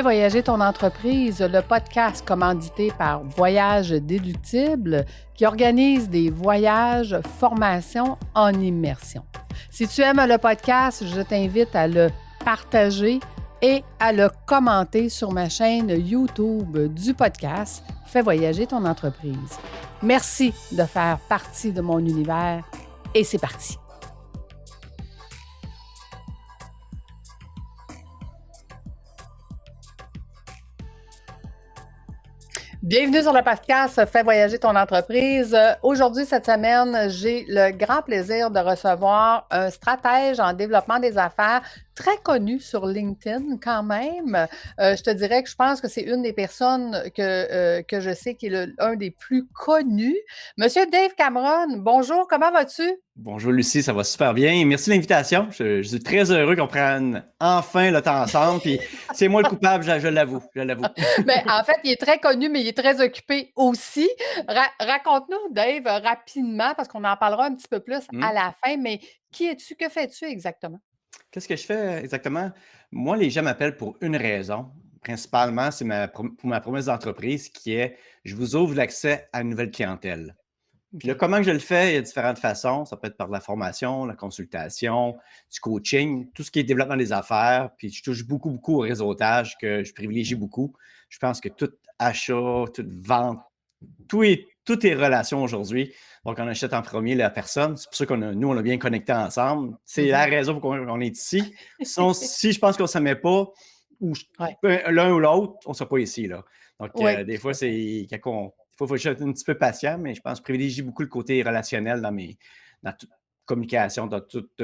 Fais voyager ton entreprise, le podcast commandité par Voyage Déductible qui organise des voyages, formations en immersion. Si tu aimes le podcast, je t'invite à le partager et à le commenter sur ma chaîne YouTube du podcast Fais voyager ton entreprise. Merci de faire partie de mon univers et c'est parti. Bienvenue sur le podcast Fais voyager ton entreprise. Aujourd'hui, cette semaine, j'ai le grand plaisir de recevoir un stratège en développement des affaires très connu sur LinkedIn quand même. Je te dirais que je pense que c'est une des personnes que je sais qui est un des plus connus. Monsieur Dave Cameron, bonjour, comment vas-tu? Bonjour Lucie, ça va super bien. Merci de l'invitation. Je suis très heureux qu'on prenne enfin le temps ensemble. Puis c'est moi le coupable, je l'avoue. Ben, en fait, il est très connu, mais il est très occupé aussi. Raconte-nous, Dave, rapidement, parce qu'on en parlera un petit peu plus à la fin, mais qui es-tu? Que fais-tu exactement? Qu'est-ce que je fais exactement? Moi, les gens m'appellent pour une raison. Principalement, c'est pour ma promesse d'entreprise qui est je vous ouvre l'accès à une nouvelle clientèle. Puis là, comment je le fais? Il y a différentes façons. Ça peut être par la formation, la consultation, du coaching, tout ce qui est développement des affaires. Puis je touche beaucoup au réseautage que je privilégie beaucoup. Je pense que tout achat, toute vente, tout est relation aujourd'hui. Donc, on achète en premier la personne. C'est pour ça nous, on a bien connecté ensemble. C'est la raison pour laquelle on est ici. Sinon, si je pense qu'on ne s'aimait pas, ou l'un ou l'autre, on ne sera pas ici. Là. Donc, des fois, c'est il faut être un petit peu patient, mais je pense que je privilégie beaucoup le côté relationnel dans toute communication, dans toute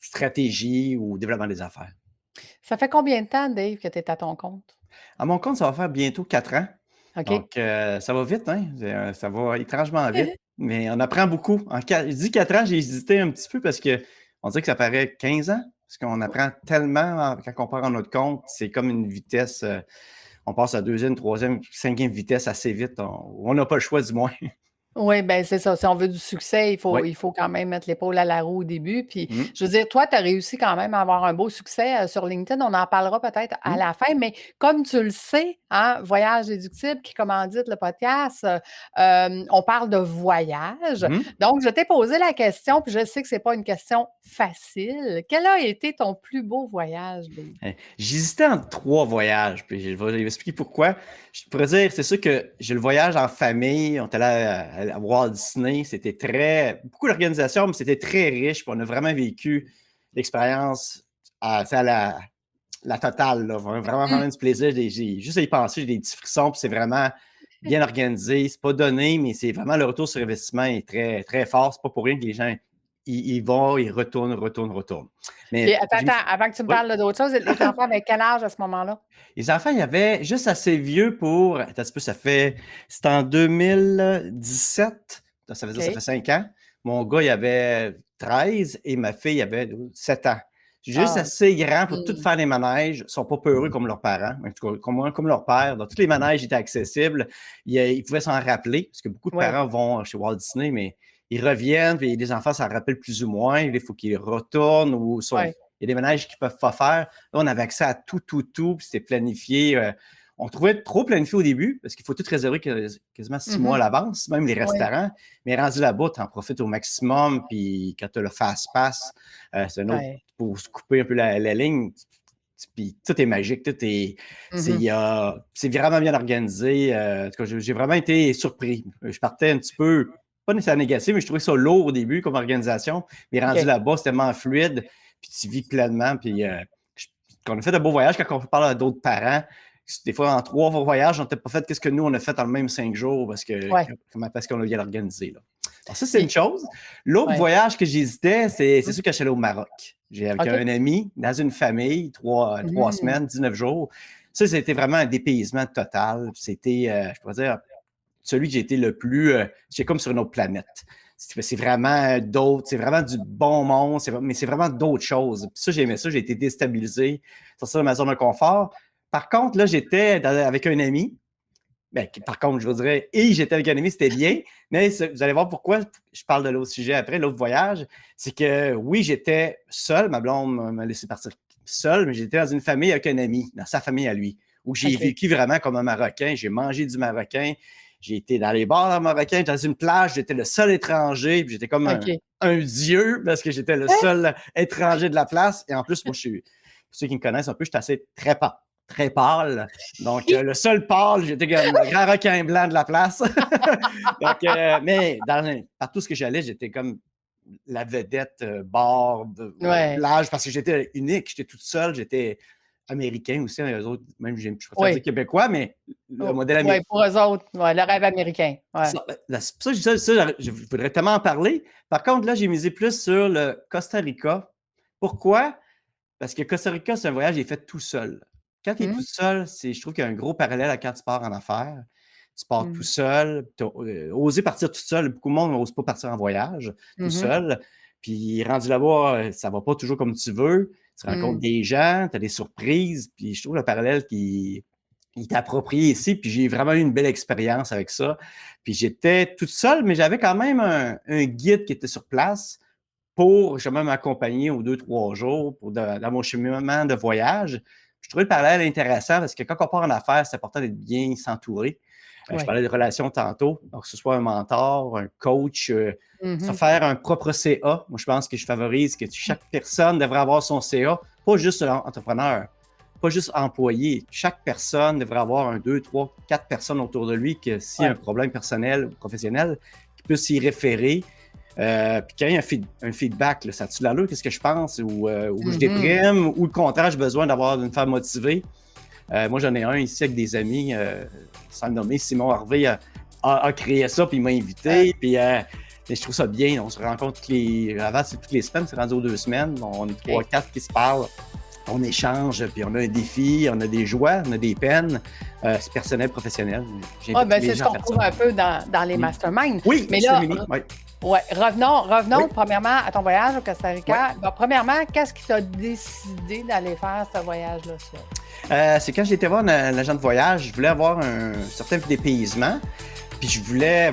stratégie ou développement des affaires. Ça fait combien de temps, Dave, que tu es à ton compte? À mon compte, ça va faire bientôt 4 ans. OK. Donc, ça va vite, hein? Ça va étrangement vite, mais on apprend beaucoup. Je dis 4 ans, j'ai hésité un petit peu parce qu'on dirait que ça paraît 15 ans, parce qu'on apprend tellement quand on part en notre compte. C'est comme une vitesse, on passe à deuxième, troisième, cinquième vitesse assez vite. On n'a pas le choix, du moins. Oui, bien, c'est ça. Si on veut du succès, Oui. il faut quand même mettre l'épaule à la roue au début. Puis, je veux dire, toi, tu as réussi quand même à avoir un beau succès sur LinkedIn. On en parlera peut-être à la fin. Mais comme tu le sais, hein, Voyage Déductible qui commandite le podcast, on parle de voyage. Donc, je t'ai posé la question, puis je sais que ce n'est pas une question facile. Quel a été ton plus beau voyage, Dave? J'hésitais entre 3 voyages, puis je vais expliquer pourquoi. Je pourrais dire, c'est sûr que j'ai le voyage en famille, on était allé à Walt Disney, c'était beaucoup d'organisation, mais c'était très riche, puis on a vraiment vécu l'expérience à la totale, là. Vraiment du plaisir. Juste à y penser, j'ai des petits frissons, puis c'est vraiment bien organisé, c'est pas donné, mais c'est vraiment le retour sur investissement est très, très fort. C'est pas pour rien que les gens ils vont, ils retournent. Mais Et attends, avant que tu me parles d'autre chose, les enfants avaient quel âge à ce moment-là? Les enfants, il y avait juste assez vieux pour. Attends un peu, c'était en 2017. Ça veut dire ça fait 5 ans. Mon gars, il avait 13 et ma fille, il avait 7 ans. Juste assez grand pour tout faire les manèges. Ils ne sont pas peureux comme leurs parents, en tout cas, comme leur père. Donc, tous les manèges étaient accessibles. Ils pouvaient s'en rappeler, parce que beaucoup de parents vont chez Walt Disney, mais ils reviennent, puis les enfants s'en rappellent plus ou moins. Il faut qu'ils retournent ou il y a des manèges qu'ils ne peuvent pas faire. Là, on avait accès à tout, puis c'était planifié. On trouvait trop planifié au début, parce qu'il faut tout réserver quasiment 6 mois à l'avance, même les restaurants. Mais rendu là-bas, tu en profites au maximum. Puis quand tu as le fast-pass, c'est un autre pour se couper un peu la ligne. Puis tout est magique, c'est vraiment bien organisé. En tout cas, j'ai vraiment été surpris. Je partais un petit peu, pas nécessairement négatif, mais je trouvais ça lourd au début comme organisation. Mais rendu là-bas, c'est tellement fluide, puis tu vis pleinement. Puis on a fait de beaux voyages quand on parle à d'autres parents. Des fois, en 3 voyages, on n'a pas fait ce que nous, on a fait en le même 5 jours parce qu'on a bien organisé. Là. Alors ça, c'est une chose. L'autre voyage que j'hésitais, c'est sûr que je suis allé au Maroc. J'ai avec un ami, dans une famille, 3 semaines, 19 jours. Ça, c'était vraiment un dépaysement total. C'était, je pourrais dire, celui que j'ai été le plus... j'étais comme sur une autre planète. C'est vraiment c'est vraiment du bon monde, mais c'est vraiment d'autres choses. Puis ça, j'aimais ça, j'ai été déstabilisé, sortir de ma zone de confort. Par contre, là, j'étais avec un ami. Ben, par contre, je vous dirais, j'étais avec un ami, c'était bien. Mais vous allez voir pourquoi je parle de l'autre sujet après, l'autre voyage. C'est que oui, j'étais seul. Ma blonde m'a laissé partir seul, mais j'étais dans une famille avec un ami, dans sa famille à lui. où j'ai vécu vraiment comme un Marocain. J'ai mangé du Marocain. J'ai été dans les bars marocains, dans une plage. J'étais le seul étranger. Puis j'étais comme un dieu parce que j'étais le seul étranger de la place. Et en plus, moi, pour ceux qui me connaissent un peu, j'étais assez très pâle. Donc, le seul pâle, j'étais comme le grand requin blanc de la place. Donc, mais partout ce que j'allais, j'étais comme la vedette bar, plage, parce que j'étais unique, j'étais toute seule, j'étais américain aussi, eux autres, même je préfère dire québécois, mais le modèle américain. Oui, pour eux autres, le rêve américain. Ouais. Ça, je voudrais tellement en parler. Par contre, là, j'ai misé plus sur le Costa Rica. Pourquoi? Parce que Costa Rica, c'est un voyage qui est fait tout seul. Quand tu es tout seul, je trouve qu'il y a un gros parallèle à quand tu pars en affaires. Tu pars tout seul, oser partir tout seul. Beaucoup de monde n'ose pas partir en voyage tout seul. Puis rendu là-bas, ça va pas toujours comme tu veux. Tu rencontres des gens, tu as des surprises. Puis je trouve le parallèle qui est approprié ici. Puis j'ai vraiment eu une belle expérience avec ça. Puis j'étais toute seule, mais j'avais quand même un guide qui était sur place pour justement m'accompagner aux 2-3 jours dans mon cheminement de voyage. Je trouvais le parallèle intéressant parce que quand on part en affaires, c'est important d'être bien s'entourer. Je parlais de relations tantôt, donc que ce soit un mentor, un coach, se faire un propre CA. Moi, je pense que je favorise que chaque personne devrait avoir son CA, pas juste entrepreneur, pas juste employé. Chaque personne devrait avoir 2, 3, 4 personnes autour de lui que s'il y a un problème personnel ou professionnel, qu'il puisse s'y référer. Puis quand il y a un feedback, là, ça tue l'allure, qu'est-ce que je pense, ou je déprime, ou le contraire, j'ai besoin d'avoir une femme motivée. Moi, j'en ai un ici avec des amis, sans le nommer, Simon Harvey a créé ça, puis il m'a invité, puis je trouve ça bien. On se rencontre avant, c'est toutes les semaines, c'est rendu aux 2 semaines. On est 3-4 qui se parlent, on échange, puis on a un défi, on a des joies, on a des peines, c'est personnel, professionnel. C'est ce qu'on retrouve un peu dans les masterminds. Oui, mais là, revenons premièrement à ton voyage au Costa Rica. Bon, premièrement, qu'est-ce qui t'a décidé d'aller faire ce voyage-là seul? C'est quand j'étais voir un agent de voyage, je voulais avoir un certain dépaysement, puis je voulais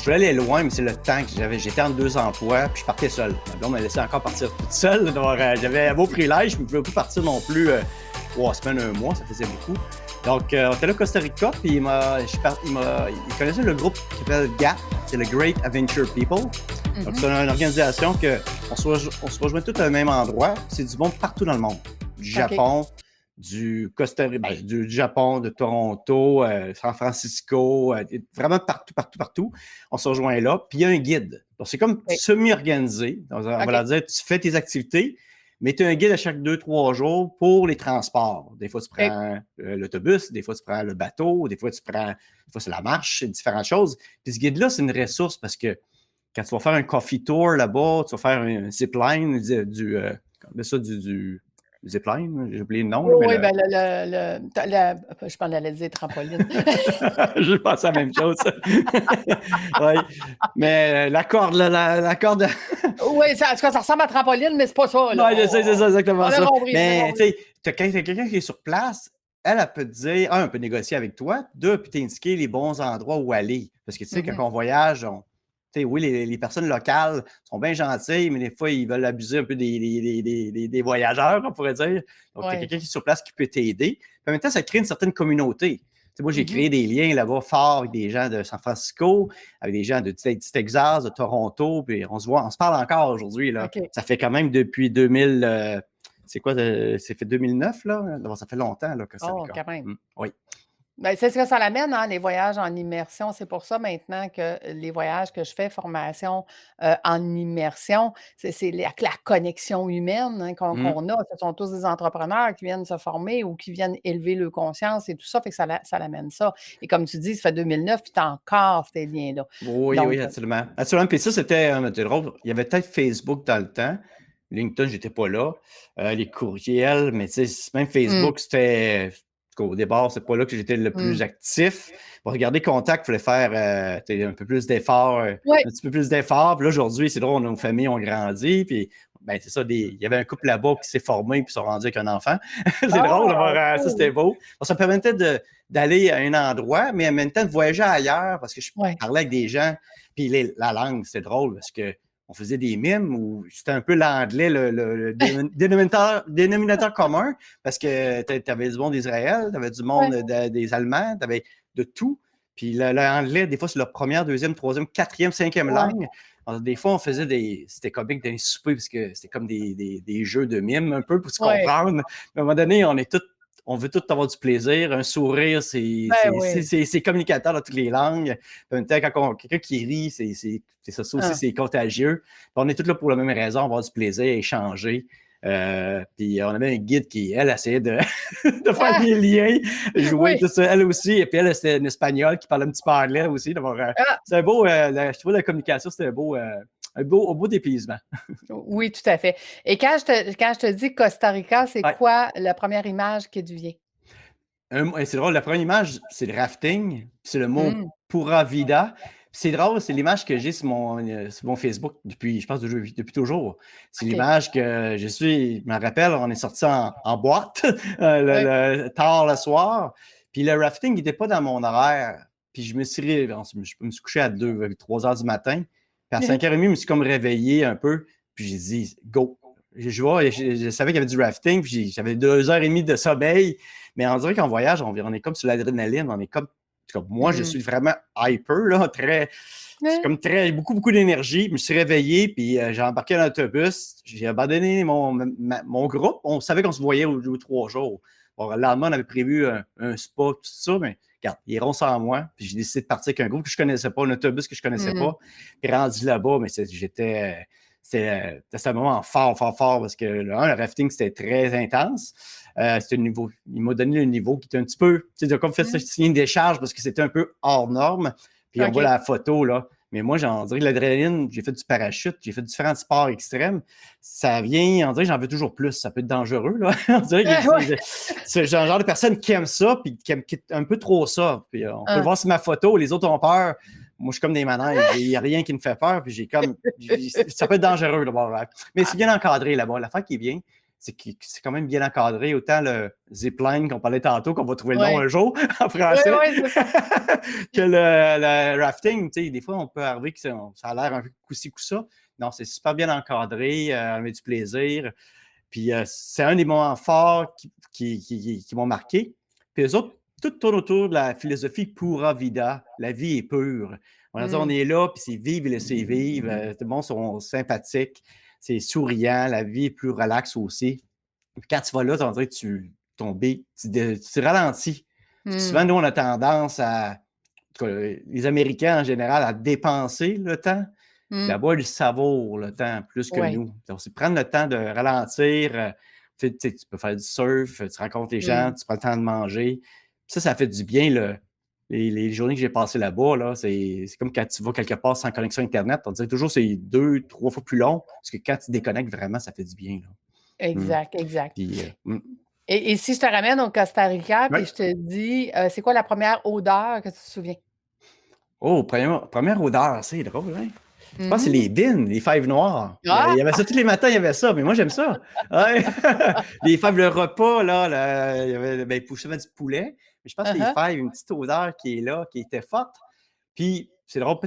aller loin, mais c'est le temps que j'avais. J'étais en 2 emplois, puis je partais seul. On m'a laissé encore partir toute seule. Donc, j'avais un beau privilège, je ne pouvais pas partir non plus 3 semaines, 1 mois, ça faisait beaucoup. Donc, on était là au Costa Rica, puis il connaissait le groupe qui s'appelle GAP, c'est le Great Adventure People. Donc, c'est une organisation qu'on se rejoint tous au même endroit. C'est du monde partout dans le monde. Du Japon, du Costa Rica, du Japon, de Toronto, San Francisco, vraiment partout. On se rejoint là, puis il y a un guide. Donc, c'est comme semi-organisé. Donc, on va leur dire, tu fais tes activités, mais tu as un guide à chaque 2-3 jours pour les transports. Des fois, tu prends l'autobus, des fois, tu prends le bateau, des fois, c'est la marche, c'est différentes choses. Puis ce guide-là, c'est une ressource parce que quand tu vas faire un coffee tour là-bas, tu vas faire un zipline, du zipline, j'ai oublié le nom. Oui, je parlais de dire trampoline. Je pense à la même chose. Oui. Mais la corde, la corde. Oui, ça ressemble à trampoline, mais c'est pas ça. Oui, c'est ça, exactement ça. Mais tu sais, quand tu as quelqu'un qui est sur place, elle peut te dire, on peut négocier avec toi, 2, puis t'indiquer les bons endroits où aller. Parce que tu sais, quand on voyage, oui, les personnes locales sont bien gentilles, mais des fois, ils veulent abuser un peu des voyageurs, on pourrait dire. Donc, il y a quelqu'un qui est sur place qui peut t'aider. Puis en même temps, ça crée une certaine communauté. Moi, j'ai créé des liens là-bas forts avec des gens de San Francisco, avec des gens du Texas, de Toronto, puis on se parle encore aujourd'hui. Ça fait quand même depuis 2000, c'est fait 2009, là? Donc, ça fait longtemps là, que ça quand même. Oui. C'est ce que ça l'amène, les voyages en immersion. C'est pour ça maintenant que les voyages que je fais, formation en immersion, c'est la connexion humaine qu'on a. Ce sont tous des entrepreneurs qui viennent se former ou qui viennent élever leur conscience et tout ça, fait que ça l'amène ça. Et comme tu dis, ça fait 2009, puis tu as encore ces liens-là. Oui, oui, absolument. Absolument. Puis ça, c'était drôle. Il y avait peut-être Facebook dans le temps. LinkedIn, j'étais pas là. Les courriels, mais tu sais, même Facebook, c'était... Au départ, c'est pas là que j'étais le plus actif. Pour regarder Contact, il fallait faire un peu plus d'efforts, un petit peu plus d'efforts. Puis là, aujourd'hui, c'est drôle, nos familles ont grandi. Puis, c'est ça, il y avait un couple là-bas qui s'est formé puis ils sont rendus avec un enfant. C'est drôle d'avoir ça, c'était beau. Ça me permettait d'aller à un endroit, mais en même temps de voyager ailleurs parce que je parlais avec des gens. Puis la langue, c'est drôle parce que on faisait des mimes où c'était un peu l'anglais, le dénominateur commun, parce que tu avais du monde d'Israël, tu avais du monde des Allemands, tu avais de tout. Puis l'anglais, des fois, c'est leur première, deuxième, troisième, quatrième, cinquième langue. Alors, des fois, on faisait c'était comique d'un souper, parce que c'était comme des jeux de mimes un peu pour se comprendre. Mais à un moment donné, on veut tous avoir du plaisir. Un sourire, c'est communicateur dans toutes les langues. En même temps, quand quelqu'un qui rit, c'est ça aussi, c'est contagieux. Puis on est tous là pour la même raison, avoir du plaisir, échanger. Puis on avait un guide qui, elle, essayait de faire des liens, jouer tout ça, elle aussi. Et puis elle, c'était une Espagnole qui parlait un petit peu anglais aussi. C'est un beau, je trouve la communication, c'était un beau dépaysement. Oui, tout à fait. Et quand je te dis Costa Rica, c'est quoi la première image qui te vient? C'est drôle, la première image, c'est le rafting, c'est le mot Pura Vida. C'est drôle, c'est l'image que j'ai sur mon Facebook depuis, je pense, depuis toujours. C'est l'image que je me rappelle, on est sorti en boîte tard le soir, puis le rafting n'était pas dans mon horaire. Puis je me suis couché à 3 heures du matin, puis à 5h30, je me suis comme réveillé un peu, puis j'ai dit « Go ». Je savais qu'il y avait du rafting, puis j'avais 2h30 de sommeil, mais on dirait qu'en voyage, on est comme sur l'adrénaline, on est comme moi, je suis vraiment hyper, là, c'est comme beaucoup d'énergie. Je me suis réveillé, puis j'ai embarqué dans l'autobus, j'ai abandonné mon groupe. On savait qu'on se voyait aux 3 jours. Bon, le lendemain, on avait prévu un spa, tout ça, mais regarde, ils iront sans moi. Puis j'ai décidé de partir avec un groupe que je ne connaissais pas, un autobus que je ne connaissais pas. Puis rendu là-bas, mais c'était un moment fort, parce que le rafting, c'était très intense. C'était il m'a donné le niveau qui était un petit peu, tu sais, comme fait signer une décharge parce que c'était un peu hors norme. Puis on voit la photo, là. Mais moi, j'en dirais que l'adrénaline, j'ai fait du parachute, j'ai fait différents sports extrêmes. Ça vient, on dirait que j'en veux toujours plus. Ça peut être dangereux, là. On dirait que c'est le genre de personne qui aime ça, puis qui aime un peu trop ça. Puis on peut le voir sur ma photo, les autres ont peur. Moi, je suis comme des manèges. Il n'y a rien qui me fait peur. Puis ça peut être dangereux là-bas. Mais c'est bien encadré là-bas. L'affaire qui est bien, c'est que c'est quand même bien encadré. Autant le zipline qu'on parlait tantôt, qu'on va trouver le nom un jour en français, que le rafting. Tu sais, des fois, on peut arriver que ça a l'air un peu coup-ci, coup-ça. Non, c'est super bien encadré. On a du plaisir. Puis c'est un des moments forts qui m'ont marqué. Puis les autres, tout tourne autour de la philosophie Pura Vida, la vie est pure. On est là, puis c'est vivre et laisser vivre. Tout le monde sont sympathiques, c'est souriant, la vie est plus relaxe aussi. Puis quand tu vas là, on dirait que tu ralentis. Souvent, nous, on a tendance les Américains en général, à dépenser le temps. Là-bas, ils savourent le temps plus que nous. Donc, c'est prendre le temps de ralentir. Tu peux faire du surf, tu rencontres les gens, tu prends le temps de manger. Ça fait du bien. Les journées que j'ai passées là-bas, là, c'est comme quand tu vas quelque part sans connexion Internet. On dirait toujours que c'est 2-3 fois plus long. Parce que quand tu déconnectes vraiment, ça fait du bien. Là. Exact. Puis, et si je te ramène au Costa Rica, puis je te dis, c'est quoi la première odeur que tu te souviens? Oh, première odeur, c'est drôle, hein? Je pense que c'est les bines, les fèves noires. Il y avait ça tous les matins, il y avait ça, mais moi j'aime ça. Ouais. Les fèves, le repas, là il y avait du poulet. Mais je pense que les fèves, une petite odeur qui est là, qui était forte. Puis c'est drôle,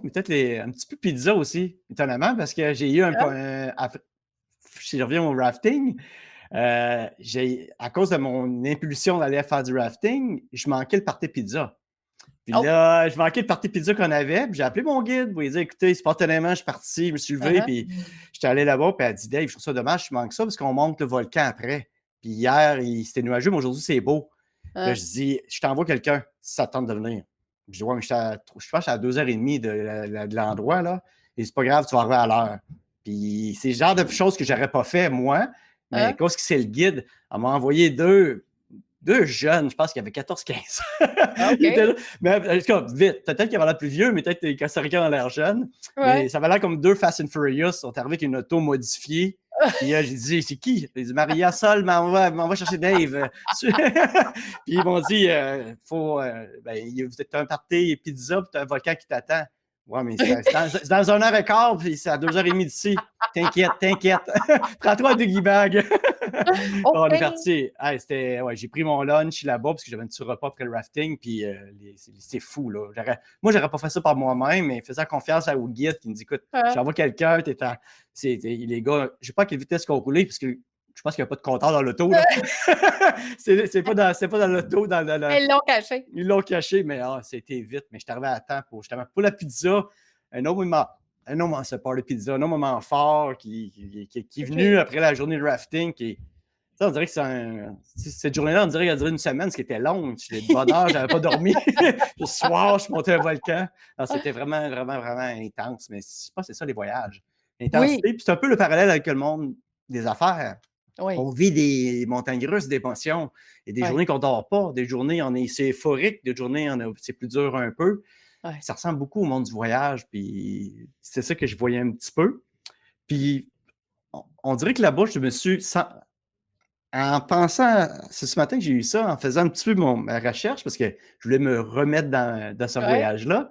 mais peut-être un petit peu pizza aussi, étonnamment, parce que j'ai eu si je reviens au rafting, à cause de mon impulsion d'aller faire du rafting, je manquais le party pizza. Puis là, je manquais le party pizza qu'on avait, puis j'ai appelé mon guide pour lui dire, écoutez, spontanément, je suis parti, je me suis levé, puis j'étais allé là-bas, puis elle a dit, Dave, je trouve ça dommage, je manque ça, parce qu'on monte le volcan après. Puis hier, c'était nuageux, mais aujourd'hui, c'est beau. Là, je dis, je t'envoie quelqu'un, si ça tente de venir. Je dis, ouais, mais je pense que je suis à 2h30 de l'endroit, là, et c'est pas grave, tu vas arriver à l'heure. Puis c'est le genre de choses que j'aurais pas fait, moi, mais à cause que c'est le guide, elle m'a envoyé deux jeunes, je pense qu'il y avait 14-15 ans. Mais en tout cas, vite. Peut-être qu'il avait l'air plus vieux, mais peut-être que les Costa Ricains ont l'air jeunes. Mais ça avait l'air comme 2 Fast and Furious. Ils sont arrivés avec une auto modifiée. Puis j'ai dit, c'est qui? J'ai dit, Maria Sol m'envoie chercher Dave. Puis ils m'ont dit, vous êtes un party pizza, puis t'as un volcan qui t'attend. Ouais, mais c'est dans 1h15, puis c'est à 2h30 d'ici. T'inquiète. Prends-toi un doggy bag. On est OK. parti. Hey, ouais, j'ai pris mon lunch là-bas parce que j'avais un petit repas après le rafting. Puis c'est fou, là. Moi, j'aurais pas fait ça par moi-même, mais faisant confiance au guide qui me dit écoute, Ah, j'envoie quelqu'un, les gars, je sais pas à quelle vitesse qu'on roulait, parce que je pense qu'il n'y a pas de compteur dans l'auto, là. C'est pas dans l'auto, ils l'ont caché. ils l'ont caché, mais c'était vite. Mais je suis arrivé à temps justement, pour la pizza. Un autre moment, ça part de pizza, un autre moment fort qui est venu OK. après la journée de rafting. On dirait que cette journée-là, on dirait qu'elle a duré une semaine, ce qui était long. J'étais de bonne heure, j'avais pas dormi. Le soir, je suis monté un volcan. C'était vraiment, vraiment, vraiment intense. Mais je pense que c'est ça, les voyages. Oui, L'intensité, puis c'est un peu le parallèle avec le monde des affaires. oui, On vit des montagnes russes d'émotions. Il y a des oui, journées qu'on ne dort pas, des journées, c'est euphorique, des journées, c'est plus dur un peu. oui. Ça ressemble beaucoup au monde du voyage, puis c'est ça que je voyais un petit peu. Puis on dirait que là-bas, je me suis... En pensant, c'est ce matin que j'ai eu ça, en faisant un petit peu ma recherche, parce que je voulais me remettre dans ce Ouais. voyage-là.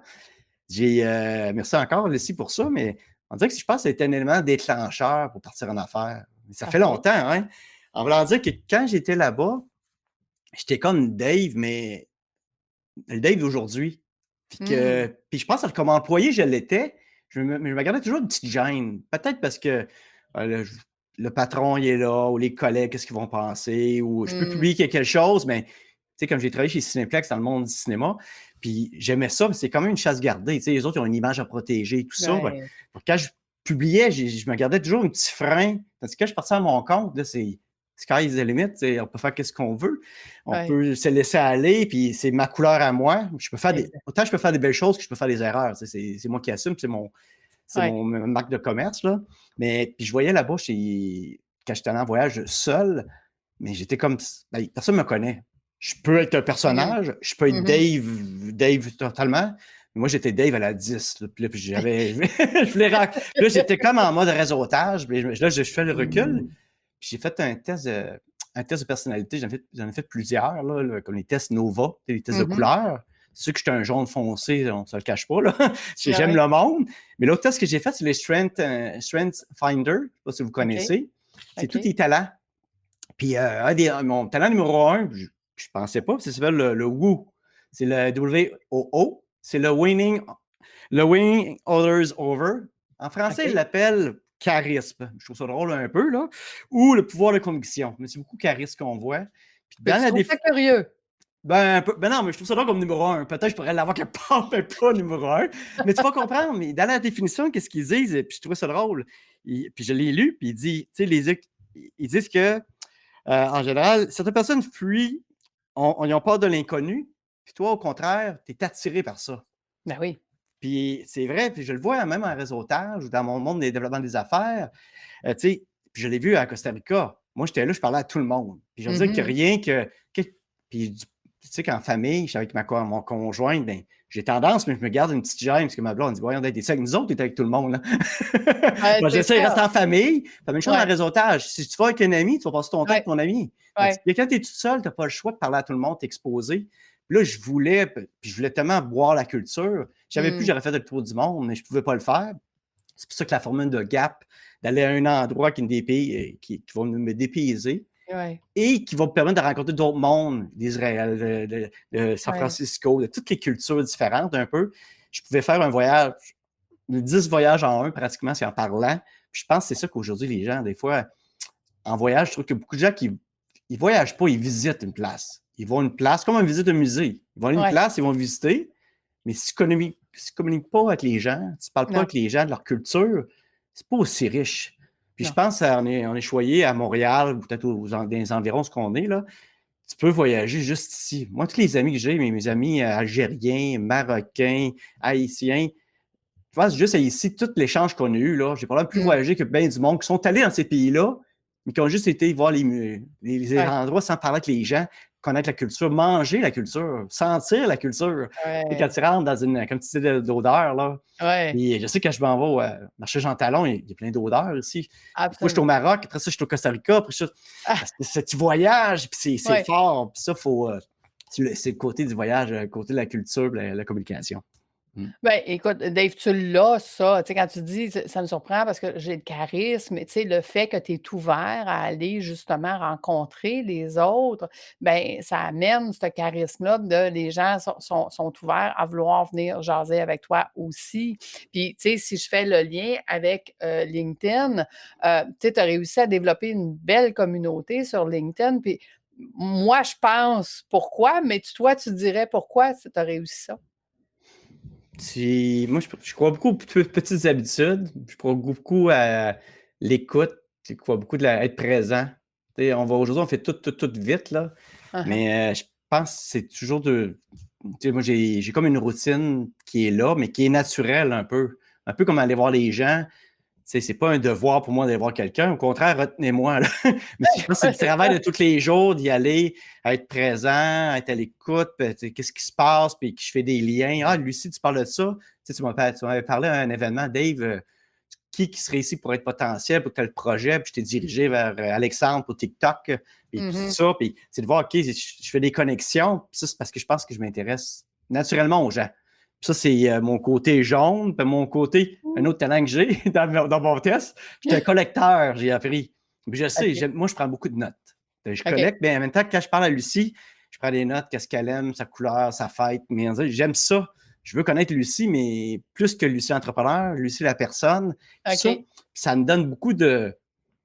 Merci encore, Lucie, pour ça, mais on dirait que je pense que c'était un élément déclencheur pour partir en affaires. Ça fait OK. longtemps, hein? En voulant dire que quand j'étais là-bas, j'étais comme Dave, mais le Dave d'aujourd'hui. Mmh. Puis je pense que comme employé, je l'étais. Mais je me gardais toujours une petite gêne. Peut-être parce que le patron il est là, ou les collègues, qu'est-ce qu'ils vont penser, ou je peux Mmh. publier quelque chose, mais tu sais, comme j'ai travaillé chez Cinéplex dans le monde du cinéma, puis j'aimais ça, mais c'est quand même une chasse gardée. Tu sais, les autres, ils ont une image à protéger et tout ça. Ben, Ouais. quand je publiais, je me gardais toujours un petit frein. Parce que quand je partais à mon compte, là, c'est sky is the limit. On peut faire ce qu'on veut. On Ouais. peut se laisser aller, puis c'est ma couleur à moi. Exact. Autant je peux faire des belles choses que je peux faire des erreurs. C'est moi qui assume, c'est Ouais. mon marque de commerce. Là. Mais puis je voyais là-bas, quand j'étais allé en voyage seul, mais j'étais comme. Ben, personne ne me connaît. Je peux être un Mmh. personnage, je peux être Mmh. Dave totalement. Mais moi, j'étais Dave à la 10. Là, puis j'avais. je voulais puis là, j'étais comme en mode réseautage. Puis là, je fais le recul. Puis j'ai fait un test de personnalité. J'en ai fait plusieurs, là, comme les tests Nova, les tests de Mmh. couleur. C'est sûr que j'étais un jaune foncé, on ne se le cache pas. Là. Ah J'aime oui. le monde. Mais l'autre test que j'ai fait, c'est les Strength Finder. Je ne sais pas si vous OK. connaissez. C'est tous OK. tes talents. Puis mon talent numéro un, je ne pensais pas, ça s'appelle le WOO. C'est le WOO. C'est le winning others over. En français, ils OK. l'appellent charisme. Je trouve ça drôle un peu, là. Ou le pouvoir de conviction. Mais c'est beaucoup charisme qu'on voit. Puis Mais dans tu la trouves ça curieux? ben non, mais je trouve ça drôle comme numéro un. Peut-être que je pourrais l'avoir quelque part, mais pas numéro un. Mais tu vas comprendre, mais dans la définition, qu'est-ce qu'ils disent? Puis je trouvais ça drôle. Puis je l'ai lu, puis il dit, tu sais, ils disent que en général, certaines personnes fuient, ils ont peur de l'inconnu, puis toi, au contraire, tu es attiré par ça. Ben oui. Puis c'est vrai, puis je le vois même en réseautage ou dans mon monde des développements des affaires. Tu sais, puis je l'ai vu à Costa Rica. Moi, j'étais là, je parlais à tout le monde. Puis je veux dire que Mmh. rien puis tu sais qu'en famille, j'étais avec mon conjointe, ben j'ai tendance, mais je me garde une petite gêne parce que ma blonde dit voyons, t'es avec nous autres, t'es avec tout le monde. Là. Ouais, Moi, c'est j'essaie de ça. rester en famille. La même chose en Ouais. réseautage. Si tu vas avec un ami, tu vas passer ton temps avec Ouais. ton ami. Ouais. Mais quand tu es tout seul, tu n'as pas le choix de parler à tout le monde, t'exposer. Puis là, je voulais tellement boire la culture. Je savais plus que Mmh. j'aurais fait le tour du monde, mais je ne pouvais pas le faire. C'est pour ça que la formule de Gap, d'aller à un endroit qui va me dépayser Ouais. et qui va me permettre de rencontrer d'autres mondes, d'Israël, de San Ouais. Francisco, de toutes les cultures différentes un peu. Je pouvais faire un voyage, 10 voyages en un pratiquement, c'est en parlant. Puis je pense que c'est ça qu'aujourd'hui, les gens, des fois, en voyage, je trouve qu'il y a beaucoup de gens qui ne voyagent pas, ils visitent une place. Ils vont à une place, comme on visite un musée. Ils vont à une Ouais. place, ils vont visiter, mais si tu ne communiques pas avec les gens, tu ne parles pas Non. avec les gens de leur culture, c'est pas aussi riche. Puis je Non. pense qu'on est choyé à Montréal, ou peut-être dans les environs ce qu'on est, là. Tu peux voyager juste ici. Moi, tous les amis que j'ai, mes amis algériens, marocains, haïtiens, je pense juste ici, tout l'échange qu'on a eu, là, j'ai probablement plus Mmh. voyagé que bien du monde qui sont allés dans ces pays-là, mais qui ont juste été voir les Ouais. endroits sans parler avec les gens, connaître la culture, manger la culture, sentir la culture. Tu sais, quand Ouais. tu rentres dans comme tu disais, d'odeur, là, Ouais. puis je sais que quand je m'en vais au marché Jean Talon, il y a plein d'odeurs ici. Des fois, je suis au Absolument. Maroc, après ça, je suis au Costa Rica, après ça, Ah! parce que tu voyages, puis c'est Ouais. fort, puis ça, c'est le côté du voyage, le côté de la culture, la communication. Mm. Ben, écoute, Dave, tu l'as, ça. Tu sais, quand tu dis, ça me surprend parce que j'ai le charisme, tu sais, le fait que tu es ouvert à aller justement rencontrer les autres, ben, ça amène ce charisme-là de les gens sont ouverts à vouloir venir jaser avec toi aussi. Puis, tu sais, si je fais le lien avec LinkedIn, tu sais, tu as réussi à développer une belle communauté sur LinkedIn. Puis, moi, je pense pourquoi, mais toi, tu dirais pourquoi tu as réussi ça? Moi, je crois beaucoup aux petites habitudes. Je crois beaucoup à l'écoute. Je crois beaucoup être présent. Aujourd'hui, on fait tout vite, là. Uh-huh. Mais je pense que c'est toujours de. Moi, j'ai comme une routine qui est là, mais qui est naturelle un peu. Un peu comme aller voir les gens. C'est pas un devoir pour moi d'aller voir quelqu'un. Au contraire, retenez-moi, là. Mais je pense que c'est Ouais, le c'est travail ça. de tous les jours, d'y aller, à être présent, à être à l'écoute, qu'est-ce qui se passe, puis que je fais des liens. Ah, Lucie, tu parles de ça. Tu m'avais parlé à un événement, Dave, qui serait ici pour être potentiel pour tel projet, puis je t'ai dirigé vers Alexandre pour TikTok, et tout Mhm. ça. Puis c'est de voir, OK, je fais des connexions. Puis ça, c'est parce que je pense que je m'intéresse naturellement aux gens. Ça, c'est mon côté jaune. Puis mon côté, un autre talent que j'ai dans mon test, j'étais un collecteur, j'ai appris. Puis je sais, OK. moi, je prends beaucoup de notes. Je OK. collecte, mais en même temps, quand je parle à Lucie, je prends des notes, qu'est-ce qu'elle aime, sa couleur, sa fête. Mais j'aime ça. Je veux connaître Lucie, mais plus que Lucie entrepreneur, Lucie la personne. Puis OK. ça me donne beaucoup de,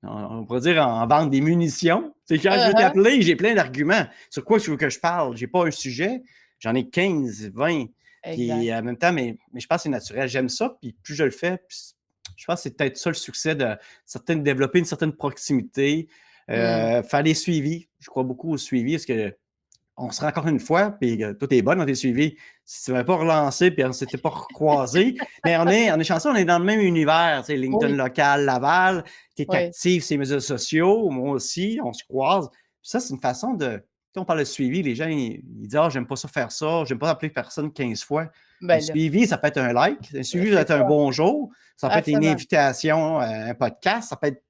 on pourrait dire en vente des munitions. C'est quand je veux Uh-huh. t'appeler, j'ai plein d'arguments. Sur quoi tu veux que je parle? J'ai pas un sujet, j'en ai 15, 20. Exact. Puis en même temps, mais je pense que c'est naturel. J'aime ça, puis plus je le fais, je pense que c'est peut-être ça le succès de développer une certaine proximité, Mm. faire des suivis. Je crois beaucoup au suivi parce que on se rend encore une fois, puis tout est bon dans tes suivis. Si tu ne m'avais pas relancé, puis on ne s'était pas recroisé, mais on est chanceux, on est dans le même univers, tu sais, LinkedIn Oui, local, Laval, tu es oui, actif sur les médias sociaux, moi aussi, on se croise. Puis ça, c'est une façon de. Quand on parle de suivi, les gens, ils disent ah, j'aime pas ça faire ça, j'aime pas appeler personne 15 fois. Un ben là, suivi, ça peut être un like, un suivi, ça peut c'est être un ça, bonjour, ça peut être une absolument. invitation à un podcast, ça peut être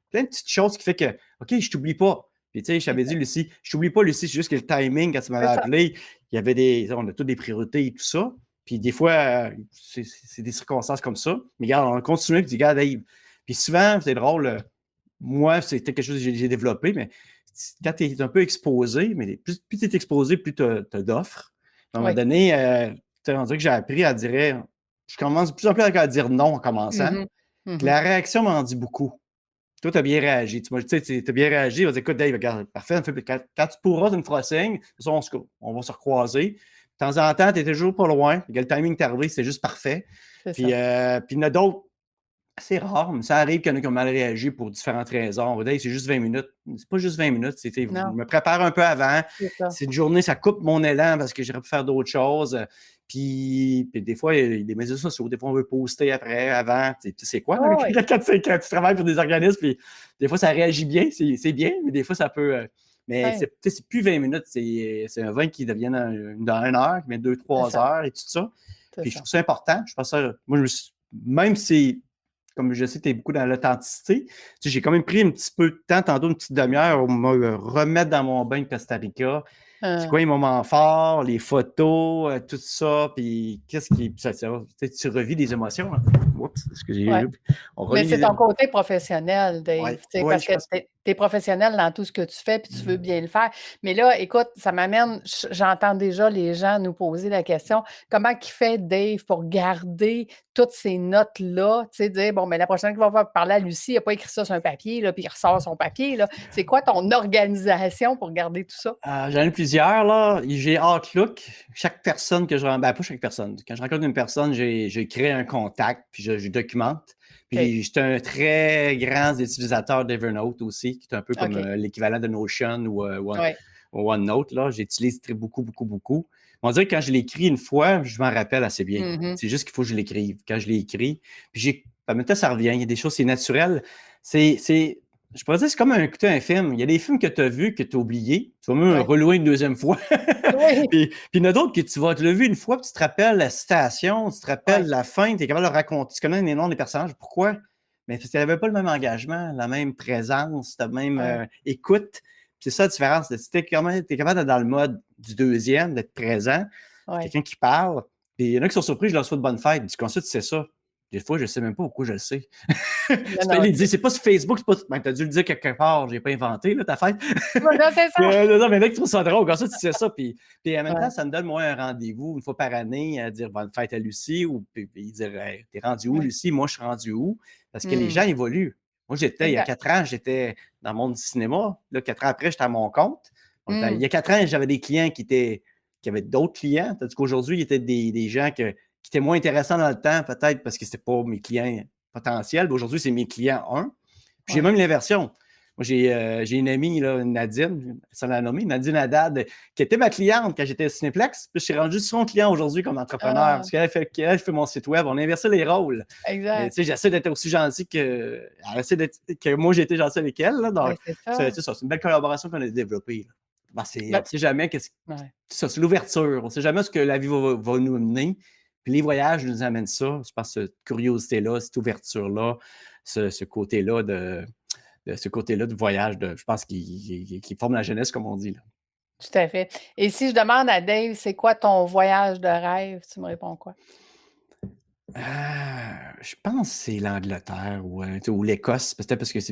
plein de petites choses qui fait que, OK, je t'oublie pas. Puis, tu sais, je t'avais dit, Exact. Lucie, je t'oublie pas, Lucie, c'est juste que le timing, quand tu m'avais C'est ça. appelé, il y avait on a toutes des priorités et tout ça. Puis, des fois, c'est des circonstances comme ça. Mais regarde, on a continué, puis, regarde, Dave. Puis, souvent, c'est drôle, moi, c'était quelque chose que j'ai développé, mais quand tu es un peu exposé, mais plus tu es exposé, plus tu as d'offres. À un moment Oui. donné, on dirait que j'ai appris à dire, je commence de plus en plus à dire non en commençant. Mhm. Puis Mhm. la réaction m'en dit beaucoup. Toi, tu as bien réagi. Tu as bien réagi. On va dire, écoute, Dave, regarde, parfait. Quand tu pourras, tu me feras signe. On va se recroiser. De temps en temps, tu es toujours pas loin. Le timing est arrivé, c'est juste parfait. C'est Puis, ça. puis il y en a d'autres, c'est rare, mais ça arrive qu'il y en a qui ont mal réagi pour différentes raisons. Dave, c'est juste 20 minutes. C'est pas juste 20 minutes. Je Non, me prépare un peu avant. c'est ça. C'est une journée, ça coupe mon élan parce que j'aurais pu faire d'autres choses. Puis des fois, il y a des médias sociaux. Des fois, on veut poster après, avant. Tu sais quoi, Oh, oui, quand tu travailles pour des organismes, puis des fois, ça réagit bien. C'est bien, mais des fois, ça peut. Mais oui, c'est plus 20 minutes. C'est un 20 qui devient dans une heure, qui devient 2, c'est 3 ça. heures et tout ça. C'est Puis je ça. trouve ça important. Je pense ça. Moi, même si comme je sais que tu es beaucoup dans l'authenticité, tu sais, j'ai quand même pris un petit peu de temps, tantôt une petite demi-heure, pour me remettre dans mon bain de Costa Rica. C'est quoi les moments forts, les photos, tout ça, puis qu'est-ce qui. Tu revis des émotions. Hein? Oups, ce que j'ai Ouais. eu. On Mais relit c'est les ton émotions. côté professionnel, Dave, Oui, tu sais, ouais, parce je que pense. tu es professionnel dans tout ce que tu fais, puis tu veux bien le faire. Mais là, écoute, ça m'amène, j'entends déjà les gens nous poser la question, comment qu'il fait Dave pour garder toutes ces notes-là, tu sais, dire, bon, mais la prochaine fois qu'il va parler à Lucie, il n'a pas écrit ça sur un papier, là, puis il ressort son papier, là. C'est quoi ton organisation pour garder tout ça? J'en ai plusieurs, là. J'ai Outlook. Chaque personne que je rencontre, ben, pas chaque personne. Quand je rencontre une personne, j'ai créé un contact, puis je documente. OK, Puis, j'étais un très grand utilisateur d'Evernote aussi, qui est un peu comme OK, l'équivalent de Notion ouais. ou OneNote, là. J'utilise beaucoup, beaucoup, beaucoup. On dirait que quand je l'écris une fois, je m'en rappelle assez bien. Mhm. C'est juste qu'il faut que je l'écrive. Quand je l'ai écrit, puis en même temps, ça revient. Il y a des choses, c'est naturel. C'est je pourrais dire, c'est comme écouter un film. Il y a des films que tu as vus, que tu as oubliés. Tu vas même le Ouais. relouer une deuxième fois. Oui, Puis il y en a d'autres que tu vas te le vu une fois, puis tu te rappelles la citation, tu te rappelles ouais, la fin, tu es capable de raconter. Tu connais les noms des personnages. Pourquoi? Mais parce qu'il n'y avait pas le même engagement, la même présence, la même ouais, écoute. Puis c'est ça la différence. Si tu es capable d'être dans le mode du deuxième, d'être présent, ouais. quelqu'un qui parle, Puis il y en a qui sont surpris, je leur souhaite bonne fête. Puis comment ça, tu sais ça? Des fois, je ne sais même pas pourquoi je le sais. Tu peux lui dire, c'est pas sur Facebook, c'est pas. Ben, t'as dû le dire quelque part, j'ai pas inventé là, ta fête. Non, c'est ça. Non, mais là, qui trouve ça drôle, comme ça, tu sais ça. Puis en même temps, ça me donne, moi, un rendez-vous une fois par année à dire bonne fête à Lucie ou puis dire hey, t'es rendu où, Lucie? Moi, je suis rendu où? Parce que les gens évoluent. Moi, il y a 4 ans, j'étais dans le monde du cinéma. Là, 4 ans après, j'étais à mon compte. Il y a 4 ans, j'avais des clients qui avaient d'autres clients. Tandis qu'aujourd'hui, il y était des gens qui étaient moins intéressants dans le temps, peut-être parce que c'était pas mes clients potentiels. Aujourd'hui, c'est mes clients 1. Puis j'ai même l'inversion. Moi, j'ai une amie, là, Nadine, ça l'a nommé, Nadine Haddad, qui était ma cliente quand j'étais au Cinéplex. Puis je suis rendu son client aujourd'hui comme entrepreneur. Parce qu'elle fait mon site web. On a inversé les rôles. Exact. J'essaie d'être aussi gentil que moi, j'ai été gentil avec elle. Là, donc, c'est une belle collaboration qu'on a développée. Ben, on ne sait jamais c'est l'ouverture. On ne sait jamais ce que la vie va nous mener. Puis les voyages nous amènent ça. Je pense cette curiosité-là, cette ouverture-là, ce côté-là de voyage, je pense qui forme la jeunesse, comme on dit. Là. Tout à fait. Et si je demande à Dave, c'est quoi ton voyage de rêve, tu me réponds quoi? Je pense que c'est l'Angleterre ou l'Écosse, peut-être parce que c'est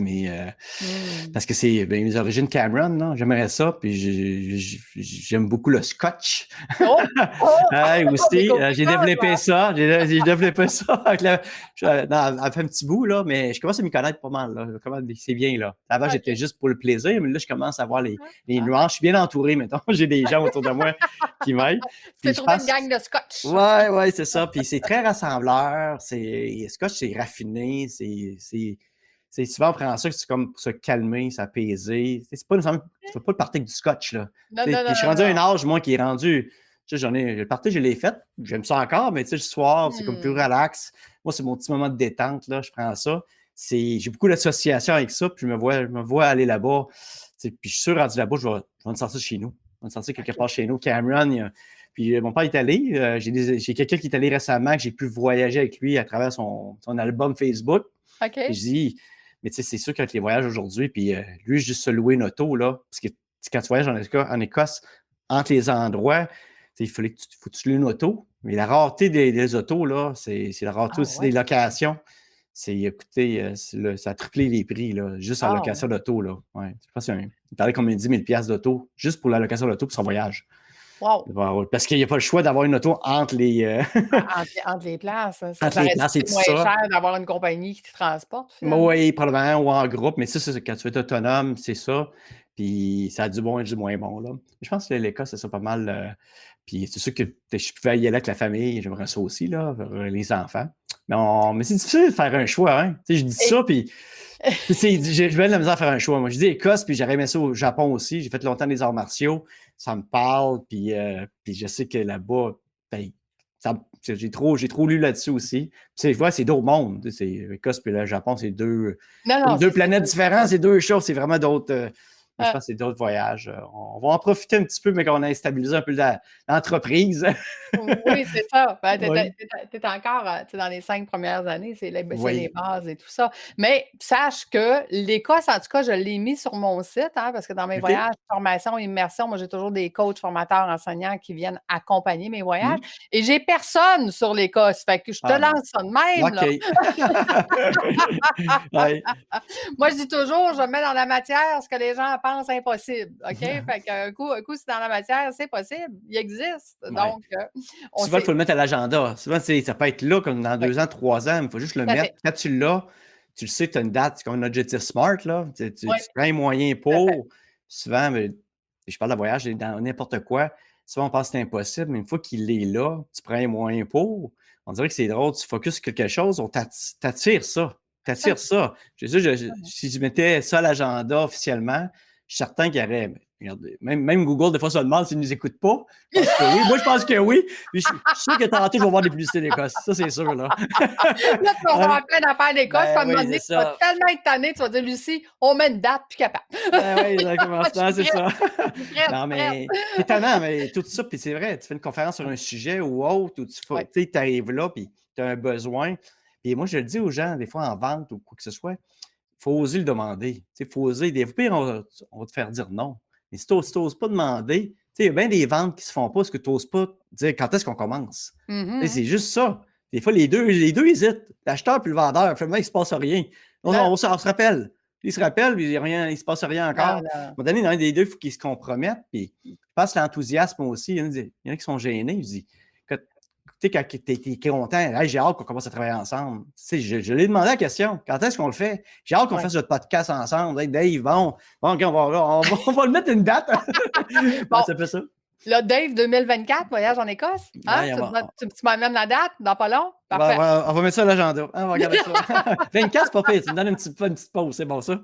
mes origines Cameron, là. J'aimerais ça, puis j'aime beaucoup le scotch. Aussi, j'ai développé ça. J'ai développé ça. Elle fait un petit bout, là, mais je commence à m'y connaître pas mal. Là. C'est bien, là. Avant, j'étais juste pour le plaisir, mais là, je commence à voir les nuances. Je suis bien entouré, maintenant. J'ai des gens autour de moi qui m'aident. Tu trouvé une gang de scotch. Oui, c'est ça. Puis c'est très rassembleur. Scotch, c'est raffiné. C'est souvent, on prend ça, c'est comme pour se calmer, s'apaiser. C'est pas nécessairement. Tu fais pas le party du scotch, là. Non, je suis rendu à un âge, moi, qui est rendu. Le party, je l'ai fait. J'aime ça encore, mais le soir, c'est comme plus relax. Moi, c'est mon petit moment de détente, là. Je prends ça. J'ai beaucoup d'associations avec ça, puis je me vois aller là-bas. Puis je suis sûr, rendu là-bas, je vais me sortir chez nous. Je vais me sortir quelque part chez nous. Cameron, puis mon père est allé. J'ai quelqu'un qui est allé récemment, que j'ai pu voyager avec lui à travers son album Facebook. OK. Je dis, mais c'est sûr qu'avec les voyages aujourd'hui, puis lui, juste se louer une auto, là, parce que quand tu voyages en Écosse, entre les endroits, il faut que tu loues une auto. Mais la rareté des autos, là, c'est la rareté aussi des locations. Écoutez, ça a triplé les prix, là, juste en location d'auto. Là. Ouais. Je pense qu'il parlait comme 10 000 d'auto, juste pour la location d'auto pour son voyage. Wow. Parce qu'il n'y a pas le choix d'avoir une auto entre les... entre les places. Entre les places et tout ça. C'est moins ça. cher d'avoir une compagnie qui te transporte. Oui, probablement, ou en groupe. Mais ça, quand tu es autonome, c'est ça. Puis ça a du bon et du moins bon. Là. Je pense que l'Écosse, c'est ça pas mal. Puis c'est sûr que je pouvais y aller avec la famille. J'aimerais ça aussi, là, les enfants. Mais c'est difficile de faire un choix. Hein? Je dis ça, puis j'ai bien de la misère à faire un choix. Moi, je dis Écosse, puis j'aurais aimé ça au Japon aussi. J'ai fait longtemps des arts martiaux. Ça me parle, puis je sais que là-bas, ben, j'ai trop lu là-dessus aussi. Puis, c'est d'autres mondes. L'Écosse et le Japon, c'est deux planètes différentes, c'est deux choses. C'est vraiment d'autres. Je pense que c'est d'autres voyages. On va en profiter un petit peu, mais qu'on a stabilisé un peu l'entreprise. Oui, c'est ça. Ben, t'es encore dans les 5 premières années, c'est les bases et tout ça. Mais sache que l'Écosse, en tout cas, je l'ai mis sur mon site, hein, parce que dans mes voyages, formation, immersion, moi, j'ai toujours des coachs, formateurs, enseignants qui viennent accompagner mes voyages. Et j'ai personne sur l'Écosse. Fait que je te lance ça de même. Là. Moi, je dis toujours, je mets dans la matière ce que les gens pensent impossible. OK? Fait qu'un coup, c'est dans la matière, c'est possible. Il existe. Donc, souvent, il faut le mettre à l'agenda. Souvent, ça peut être là comme dans 2 ans, 3 ans, mais il faut juste le mettre. Quand tu l'as, tu le sais que tu as une date, c'est comme un objectif SMART. Là. Tu prends un moyen pour. Souvent, je parle de voyage dans n'importe quoi. Souvent, on pense que c'est impossible, mais une fois qu'il est là, tu prends un moyen pour. On dirait que c'est drôle, tu focuses sur quelque chose, on t'attire ça. T'attires ça. Si je mettais ça à l'agenda officiellement, je suis certain qu'il y aurait. Regardez, même Google, des fois, se demande s'ils ne nous écoutent pas. Oui. Moi, je pense que oui. Puis je suis sûr que tantôt, je vais voir des publicités d'Écosse. Ça, c'est sûr. Là, tu vas avoir plein d'affaires d'Écosse. Puis à un moment donné, tu vas tellement être tanné, tu vas dire, Lucie, on met une date, puis capable. Oui, exactement. C'est ça. Non, mais c'est tannant, mais tout ça. Puis c'est vrai, tu fais une conférence sur un sujet ou autre, où tu arrives là, puis tu as un besoin. Et moi, je le dis aux gens, des fois en vente ou quoi que ce soit, il faut oser le demander. Il faut oser. Des fois, on va te faire dire non. Mais si tu n'oses pas demander, il y a bien des ventes qui se font pas parce que tu n'oses pas dire quand est-ce qu'on commence. C'est juste ça. Des fois, les deux hésitent. L'acheteur puis le vendeur, finalement, il ne se passe rien. On se rappelle. Ils se rappellent, puis il ne se passe rien encore. À un moment donné, dans un des deux, il faut qu'ils se compromettent. Puis, je pense que l'enthousiasme aussi, il y en a qui sont gênés. Je dis, quand tu es content, hey, j'ai hâte qu'on commence à travailler ensemble. Je lui ai demandé la question, quand est-ce qu'on le fait? J'ai hâte qu'on fasse notre podcast ensemble. Hey, Dave, bon okay, on va le mettre une date. Ça fait ça. Là, Dave, 2024, voyage en Écosse. Hein? Tu m'amènes la date dans pas long? Parfait. On va mettre ça à l'agenda. On va regarder ça. 24, c'est pas pire. Tu me donnes une petite pause. C'est bon, ça?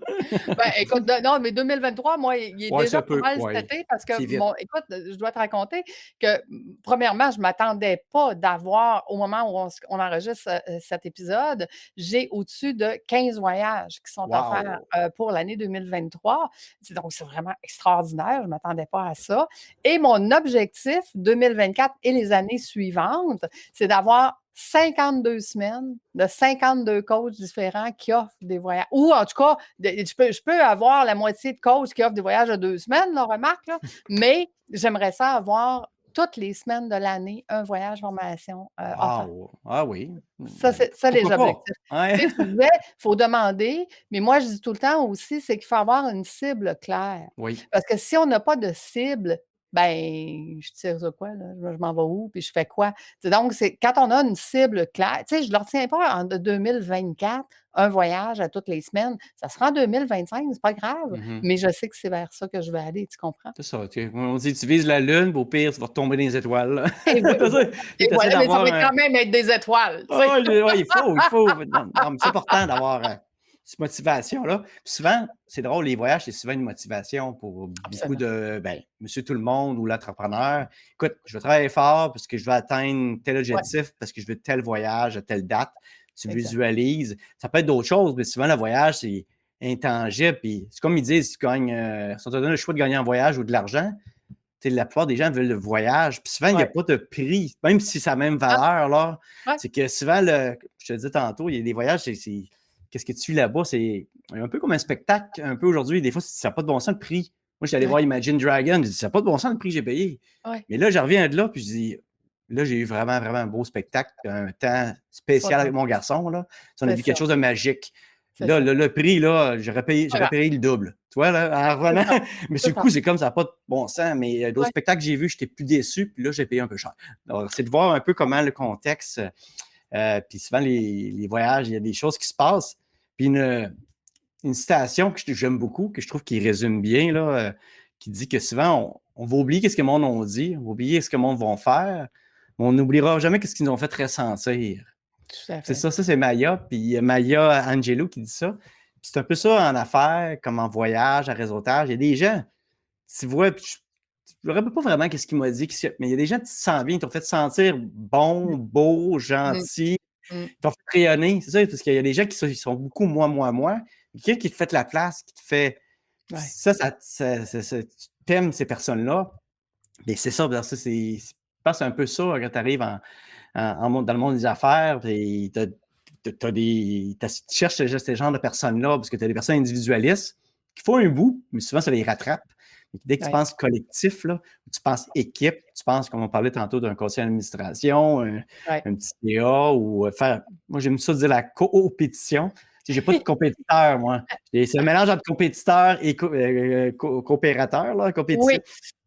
Écoute, non, mais 2023, moi, il est déjà pas mal cet été parce que, écoute, je dois te raconter que, premièrement, je ne m'attendais pas d'avoir, au moment où on enregistre cet épisode, j'ai au-dessus de 15 voyages qui sont offerts pour l'année 2023. Donc, c'est vraiment extraordinaire. Je ne m'attendais pas à ça. Et mon objectif 2024 et les années suivantes, c'est d'avoir 52 semaines de 52 coachs différents qui offrent des voyages. Ou en tout cas, je peux avoir la moitié de coachs qui offrent des voyages de 2 semaines, là, remarque, là, mais j'aimerais ça avoir toutes les semaines de l'année un voyage formation offert. Ah oui. Ça, c'est ça les objectifs. Tu disais, il faut demander, mais moi, je dis tout le temps aussi, c'est qu'il faut avoir une cible claire. Oui. Parce que si on n'a pas de cible, je tire sur quoi, là? Je m'en vais où, puis je fais quoi? Donc, c'est quand on a une cible claire, je ne le retiens pas en 2024, un voyage à toutes les semaines. Ça sera en 2025, c'est pas grave, mais je sais que c'est vers ça que je vais aller, tu comprends? C'est ça. On dit, tu vises la Lune, au pire, tu vas retomber dans les étoiles. Mais ça va quand même être des étoiles. Il faut. Non, mais c'est important d'avoir cette motivation-là. Puis souvent, c'est drôle, les voyages, c'est souvent une motivation pour beaucoup de monsieur tout le monde ou l'entrepreneur. Écoute, je vais travailler fort parce que je veux atteindre tel objectif, parce que je veux tel voyage à telle date. Tu visualises. Ça peut être d'autres choses, mais souvent, le voyage, c'est intangible. Puis c'est comme ils disent, si on te donne le choix de gagner en voyage ou de l'argent, la plupart des gens veulent le voyage. Puis souvent, il n'y a pas de prix, même si c'est la même valeur. Là, c'est que souvent, je te disais tantôt, il y a des voyages, qu'est-ce que tu vis là-bas? C'est un peu comme un spectacle, un peu aujourd'hui. Des fois, ça n'a pas de bon sens le prix. Moi, j'étais allé voir Imagine Dragon, je dis, ça n'a pas de bon sens le prix que j'ai payé. Mais là, je reviens de là, puis je dis, là, j'ai eu vraiment, vraiment un beau spectacle, un temps spécial avec mon garçon. Là. On a vu quelque chose de magique. Là, le prix, là, j'aurais payé le double. Tu vois, là, en revenant. Mais sur le coup, c'est comme ça n'a pas de bon sens. Mais d'autres spectacles que j'ai vus, j'étais plus déçu. Puis là, j'ai payé un peu cher. Donc, c'est de voir un peu comment le contexte. Puis souvent, les voyages, il y a des choses qui se passent. Puis une citation que j'aime beaucoup, que je trouve qui résume bien, là, qui dit que souvent, on va oublier ce que le monde a dit, on va oublier ce que le monde va faire, mais on n'oubliera jamais ce qu'ils nous ont fait ressentir. C'est ça, c'est Maya, puis Maya Angelou qui dit ça. Puis c'est un peu ça en affaires, comme en voyage, en réseautage. Il y a des gens, tu vois, je ne me rappelle pas vraiment ce qu'il m'a dit, mais il y a des gens qui se sentent bien, qui t'ont fait sentir bon, beau, gentil, qui t'ont fait rayonner. C'est ça, parce qu'il y a des gens qui sont beaucoup moi. Quelqu'un qui te fait de la place, qui te fait. Tu t'aimes ces personnes-là. Mais c'est ça, je pense un peu ça quand tu arrives dans le monde des affaires, tu cherches ce genre de personnes-là parce que tu as des personnes individualistes qui font un bout, mais souvent, ça les rattrape. Et dès que tu penses collectif, là, tu penses équipe, tu penses, comme on parlait tantôt, d'un conseil d'administration, un petit CA ou faire. Moi, j'aime ça dire la coopétition. Je n'ai pas de compétiteur, moi. C'est un mélange entre compétiteur et coopérateur, là, compétitif.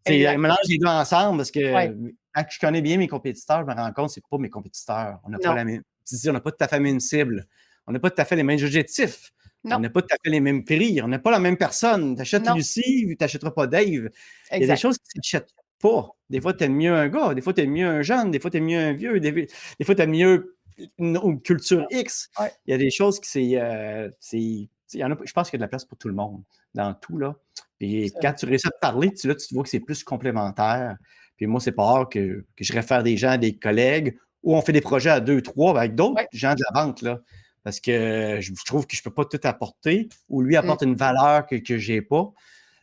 C'est un mélange des deux ensemble parce que quand je connais bien mes compétiteurs, je me rends compte que ce n'est pas mes compétiteurs. On n'a pas la même. On n'a pas tout à fait la même cible. On n'a pas tout à fait les mêmes objectifs. On n'a pas tout à fait les mêmes prix. On n'a pas la même personne. Tu achètes Lucie, tu n'achèteras pas Dave. Il y a des choses qui ne s'achètent pas. Des fois, tu aimes mieux un gars. Des fois, tu aimes mieux un jeune. Des fois, tu aimes mieux un vieux. Des fois, tu aimes mieux une culture X. Il y a des choses qui il y en a, je pense qu'il y a de la place pour tout le monde dans tout. Là. Et quand tu réussis à te parler, tu vois que c'est plus complémentaire. Puis moi, c'est pas rare que je réfère des gens à des collègues ou on fait des projets à 2, 3 avec d'autres gens de la vente. Là, parce que je trouve que je ne peux pas tout apporter ou lui apporte une valeur que je n'ai pas.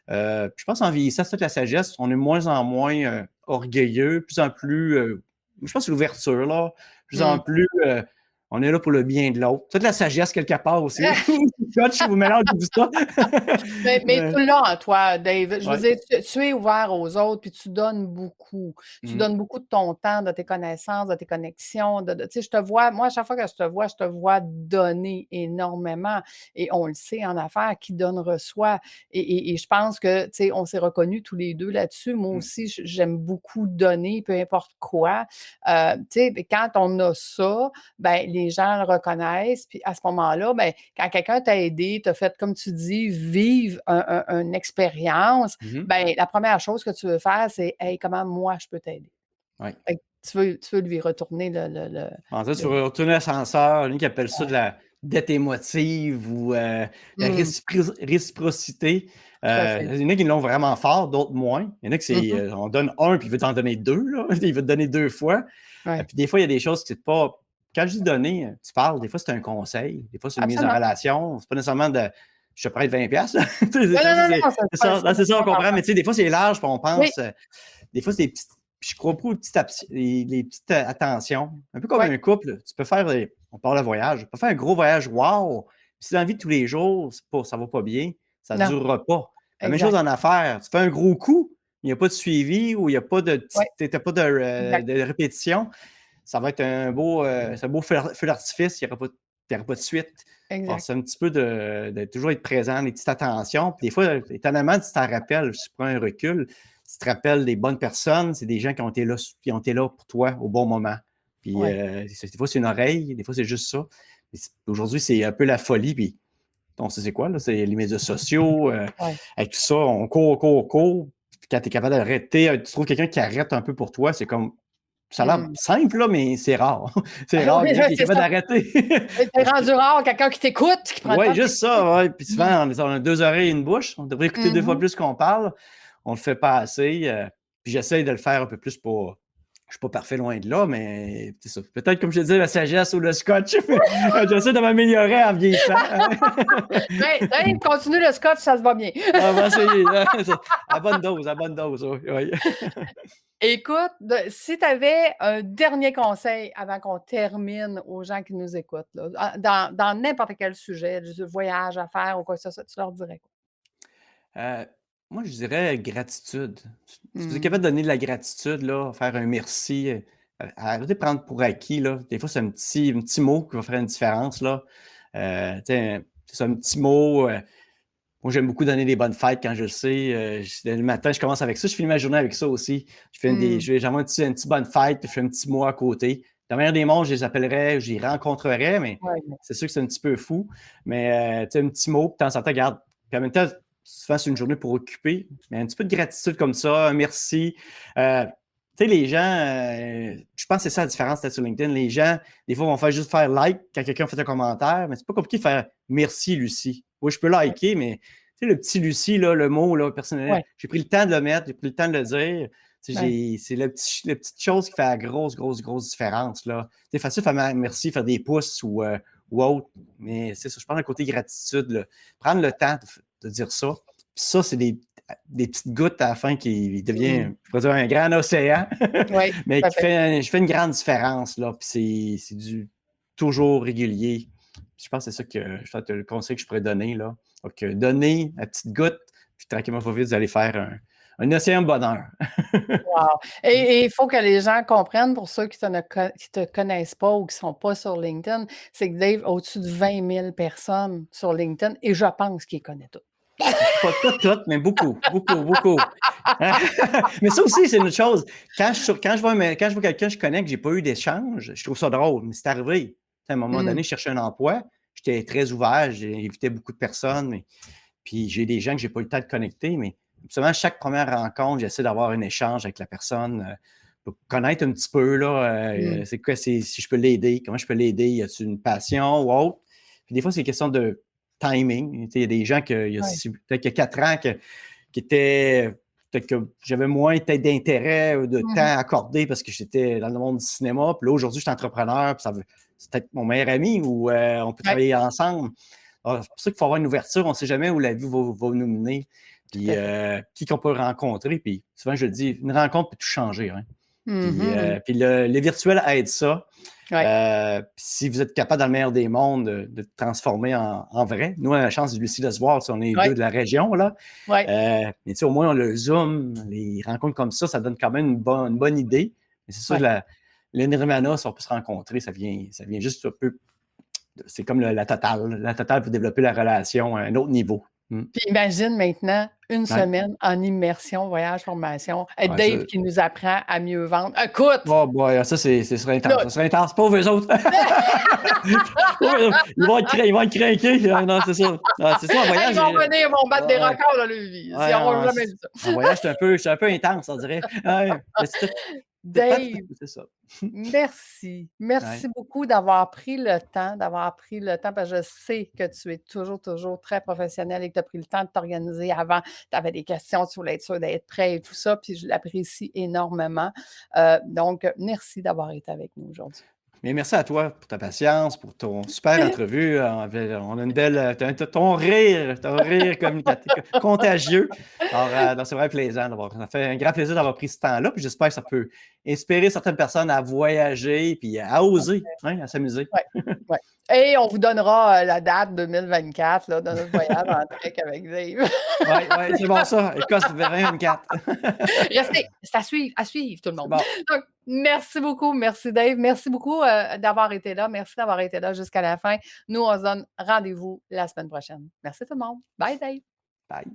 Puis je pense qu'en vieillissant, c'est toute la sagesse. On est de moins en moins orgueilleux, de plus en plus. Je pense que c'est l'ouverture, là. De plus en plus, On est là pour le bien de l'autre. Toute la sagesse quelque part aussi. Je vous mélange tout ça. Mais tu l'as en toi, Dave. Je veux Ouais. dire, tu es ouvert aux autres, puis tu donnes beaucoup. Tu donnes beaucoup de ton temps, de tes connaissances, de tes connexions. Tu sais, je te vois, moi, à chaque fois que je te vois donner énormément. Et on le sait en affaires, qui donne reçoit. Et je pense que, tu sais, on s'est reconnus tous les deux là-dessus. Moi aussi, j'aime beaucoup donner, peu importe quoi. Tu sais, quand on a ça, ben les gens le reconnaissent. Puis à ce moment-là, ben, quand quelqu'un t'a aidé, t'a fait, comme tu dis, vivre une expérience, ben, la première chose que tu veux faire, c'est hey, comment moi je peux t'aider? Ouais. Fait que tu veux lui retourner En fait, tu veux retourner l'ascenseur, lui qui appelle ça de la dette émotive ou la réciprocité. Tout à fait. Il y en a qui l'ont vraiment fort, d'autres moins. Il y en a qui c'est on donne un, puis il veut t'en donner deux, là. Il veut te donner deux fois. Ouais. Puis des fois, il y a des choses qui c'est pas. Quand je dis donner, tu parles, des fois c'est un conseil, des fois c'est une mise en Absolument. relation. C'est pas nécessairement de je te prête 20$. Là. Non, C'est ça, c'est ça, on comprend. Mais tu sais, des fois, c'est large, puis on Oui. pense. Des fois, c'est des petites. Je crois pas aux les petites attentions. Un peu comme Ouais. un couple, tu peux faire, on parle de voyage, tu peux faire un gros voyage, wow! Puis si dans la vie de tous les jours, ça va pas bien, ça ne Non. durera pas. La même Exact. chose en affaires. Tu fais un gros coup, il n'y a pas de suivi ou il n'y a pas de, Ouais. t'as pas de répétition. Ça va être un beau feu d'artifice, il n'y aura pas de suite. Alors, Exact. c'est un petit peu de toujours être présent, des petites attentions. Puis des fois, étonnamment, tu t'en rappelles, je prends un recul, tu te rappelles des bonnes personnes, c'est des gens qui ont été là pour toi au bon moment. Puis Ouais. des fois, c'est une oreille, des fois, c'est juste ça. Aujourd'hui, c'est un peu la folie. Puis on sait c'est quoi, là? C'est les médias sociaux. Ouais. Avec tout ça, on court. Puis quand tu es capable d'arrêter, tu trouves quelqu'un qui arrête un peu pour toi, c'est comme. Ça a l'air simple, là, mais c'est rare. C'est rare, Oui, quelqu'un qui est c'est capable ça. d'arrêter. T'es rendu rare, quelqu'un qui t'écoute, qui prend le Oui, temps de juste ça. Ouais. Puis t'écouter. souvent, on a deux oreilles et une bouche. On devrait écouter deux fois plus qu'on parle. On le fait pas assez. Puis j'essaye de le faire un peu plus pour. Je suis pas parfait loin de là, mais c'est ça. Peut-être, comme je te disais, la sagesse ou le scotch. J'essaie de m'améliorer en vieillissant. Ben, continue le scotch, ça se va bien. On va essayer. À bonne dose. Oui. Écoute, si tu avais un dernier conseil avant qu'on termine aux gens qui nous écoutent, là, dans n'importe quel sujet, voyage, affaires ou quoi que ce soit, tu leur dirais quoi? Moi, je dirais gratitude. Si vous êtes capable Mmh. de donner de la gratitude, là, faire un merci, arrêtez de prendre pour acquis. Là. Des fois, c'est un petit mot qui va faire une différence. Là. C'est un petit mot. Moi, j'aime beaucoup donner des bonnes fêtes quand je le sais. Le matin, je commence avec ça. Je finis ma journée avec ça aussi. J'envoie un petit bonne fête, puis je fais un petit mot à côté. Dans la meilleure des mondes, je les appellerais, je les rencontrerais, mais Ouais. c'est sûr que c'est un petit peu fou. Mais tu sais, un petit mot, puis de temps en temps, regarde. Puis en même temps, souvent, c'est une journée pour occuper. Mais un petit peu de gratitude comme ça, un merci. Tu sais, les gens, je pense que c'est ça la différence là, sur LinkedIn. Les gens, des fois, vont juste faire like quand quelqu'un fait un commentaire, mais c'est pas compliqué de faire merci, Lucie. Oui, je peux liker, mais tu sais, le petit Lucie, là, le mot là, personnel, Ouais. j'ai pris le temps de le mettre, j'ai pris le temps de le dire. C'est la petite chose qui fait la grosse différence. C'est facile de faire merci, faire des pouces ou autre, mais c'est ça, je parle d'un côté gratitude. Là. Prendre le temps de dire ça. Puis ça, c'est des petites gouttes à la fin qui devient, je pourrais dire, un grand océan, Ouais, mais tout à qui fait une grande différence. Là. Puis c'est du toujours régulier. Je pense que c'est ça que le conseil que je pourrais donner. Là. Donc, donner la petite goutte, puis tranquillement, pas vite, vous allez faire un océan de bonheur. Wow. Et il faut que les gens comprennent, pour ceux qui te connaissent pas ou qui sont pas sur LinkedIn, c'est que Dave a au-dessus de 20 000 personnes sur LinkedIn et je pense qu'il connaît toutes. Pas toutes, mais beaucoup. Mais ça aussi, c'est une autre chose. Quand je vois quelqu'un que je connais que j'ai pas eu d'échange, je trouve ça drôle, mais c'est arrivé. À un moment donné, je cherchais un emploi, j'étais très ouvert, j'ai invité beaucoup de personnes, puis j'ai des gens que j'ai pas eu le temps de connecter, mais absolument, chaque première rencontre, j'essaie d'avoir un échange avec la personne, pour connaître un petit peu, là, c'est quoi, si je peux l'aider, comment je peux l'aider, y a-t-il une passion ou autre. Puis des fois, c'est une question de timing. Il y a des gens peut-être qu'il y a 4 ans qui étaient. Peut-être que j'avais moins peut-être d'intérêt ou de temps accordé parce que j'étais dans le monde du cinéma. Puis là, aujourd'hui, je suis entrepreneur, puis c'est peut-être mon meilleur ami ou on peut travailler ensemble. Alors, c'est pour ça qu'il faut avoir une ouverture. On ne sait jamais où la vie va nous mener. Puis qui qu'on peut rencontrer. Puis souvent, je le dis, une rencontre peut tout changer. Hein. Puis le virtuel aide ça. Ouais. Si vous êtes capable, dans le meilleur des mondes, de transformer en vrai. Nous, on a la chance, Lucie, de se voir. On est Ouais. deux de la région, là. Ouais. Mais au moins, on le Zoom, les rencontres comme ça donne quand même une bonne idée. Mais c'est sûr, Ouais. les Nirvana, si on peut se rencontrer, ça vient juste un peu. C'est comme la totale. La totale pour développer la relation à un autre niveau. Puis imagine maintenant une Ouais. semaine en immersion, voyage, formation. Ouais, Dave qui nous apprend à mieux vendre. Écoute! oh boy, ça, c'est serait intense. Là, Ça serait intense. Pauvres eux autres. Pauvres eux autres. Ils vont être craqués. Non, c'est ça. Ah, c'est ça, en hey, ils voyage. vont venir, ils vont battre des Ouais, records dans leur vie. Ils ouais, n'auront jamais vu ça. en voyage, c'est un peu intense, on dirait. Ouais, mais c'est peut-être Dave, c'est ça. merci. Merci Ouais. beaucoup d'avoir pris le temps, parce que je sais que tu es toujours, toujours très professionnel et que tu as pris le temps de t'organiser avant. Tu avais des questions, tu voulais être sûr d'être prêt et tout ça, puis je l'apprécie énormément. Donc, merci d'avoir été avec nous aujourd'hui. Mais merci à toi pour ta patience, pour ton super entrevue. On a une belle. Ton rire contagieux. Alors, c'est vraiment plaisant d'avoir. Ça fait un grand plaisir d'avoir pris ce temps-là. Puis j'espère que ça peut inspirer certaines personnes à voyager puis à oser, hein, à s'amuser. Ouais, ouais. Et on vous donnera la date 2024 là, de notre voyage en trek avec Dave. Oui, c'est bon ça. Écosse 2024. Restez, c'est à suivre tout le C'est monde. bon. Donc, merci beaucoup, merci Dave, merci beaucoup d'avoir été là, merci d'avoir été là jusqu'à la fin. Nous, on se donne rendez-vous la semaine prochaine. Merci tout le monde. Bye Dave. Bye.